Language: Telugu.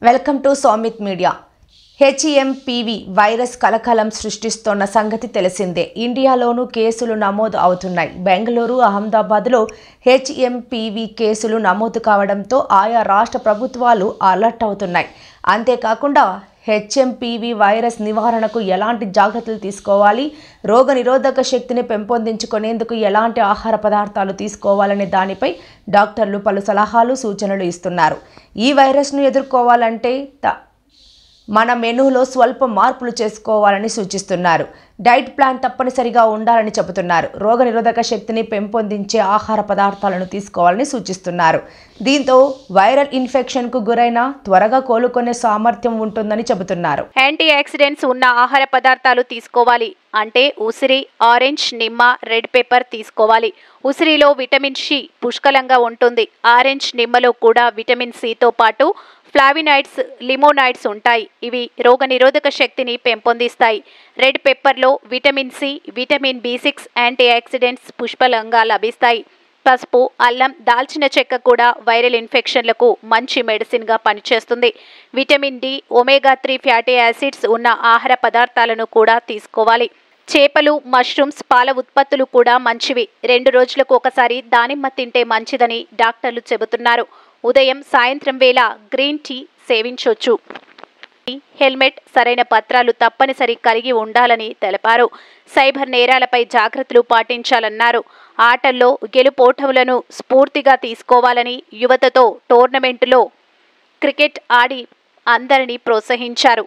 Welcome to Soumith media. HMPV virus కలకలం సృష్టిస్తోన్న సంగతి తెలిసిందే. ఇండియాలోనూ కేసులు నమోదు అవుతున్నాయి. బెంగళూరు, అహ్మదాబాద్లో హెచ్ఎంపీవీ కేసులు నమోదు కావడంతో ఆయా రాష్ట్ర ప్రభుత్వాలు అలర్ట్ అవుతున్నాయి. అంతేకాకుండా హెచ్ఎంపీవీ వైరస్ నివారణకు ఎలాంటి జాగ్రత్తలు తీసుకోవాలి, రోగనిరోధక శక్తిని పెంపొందించుకునేందుకు ఎలాంటి ఆహార పదార్థాలు తీసుకోవాలనే దానిపై డాక్టర్లు పలు సలహాలు, సూచనలు ఇస్తున్నారు. ఈ వైరస్ను ఎదుర్కోవాలంటే మన మెనూలో స్వల్ప మార్పులు చేసుకోవాలని సూచిస్తున్నారు. డైట్ ప్లాన్ తప్పనిసరిగా ఉండాలని చెబుతున్నారు. రోగనిరోధక శక్తిని పెంపొందించే ఆహార పదార్థాలను తీసుకోవాలని సూచిస్తున్నారు. దీంతో వైరల్ ఇన్ఫెక్షన్కు గురైన త్వరగా కోలుకునే సామర్థ్యం ఉంటుందని చెబుతున్నారు. యాంటీ ఆక్సిడెంట్స్ ఉన్న ఆహార పదార్థాలు తీసుకోవాలి అంటే ఉసిరి, ఆరెంజ్, నిమ్మ, రెడ్ పెప్పర్ తీసుకోవాలి. ఉసిరిలో విటమిన్ సి పుష్కలంగా ఉంటుంది. ఆరెంజ్, నిమ్మలో కూడా విటమిన్ సితో పాటు ఫ్లావినాయిడ్స్, లిమోనాయిడ్స్ ఉంటాయి. ఇవి రోగనిరోధక శక్తిని పెంపొందిస్తాయి. రెడ్ పెప్పర్లో విటమిన్ సి, విటమిన్ బి6, యాంటీ ఆక్సిడెంట్స్ పుష్కలంగా లభిస్తాయి. పసుపు, అల్లం, దాల్చిన చెక్క కూడా వైరల్ ఇన్ఫెక్షన్లకు మంచి మెడిసిన్గా పనిచేస్తుంది. విటమిన్ డి, ఒమేగా-3 ఫ్యాటీ యాసిడ్స్ ఉన్న ఆహార పదార్థాలను కూడా తీసుకోవాలి. చేపలు, మష్రూమ్స్, పాల ఉత్పత్తులు కూడా మంచివి. 2 రోజులకు ఒకసారి దానిమ్మ తింటే మంచిదని డాక్టర్లు చెబుతున్నారు. ఉదయం, సాయంత్రం వేళ గ్రీన్ టీ సేవించవచ్చు. హెల్మెట్, సరైన పత్రాలు తప్పనిసరి కలిగి ఉండాలని తెలిపారు. సైబర్ నేరాలపై జాగ్రత్తలు పాటించాలన్నారు. ఆటల్లో గెలుపోటములను స్ఫూర్తిగా తీసుకోవాలని యువతతో టోర్నమెంటులో క్రికెట్ ఆడి అందరినీ ప్రోత్సహించారు.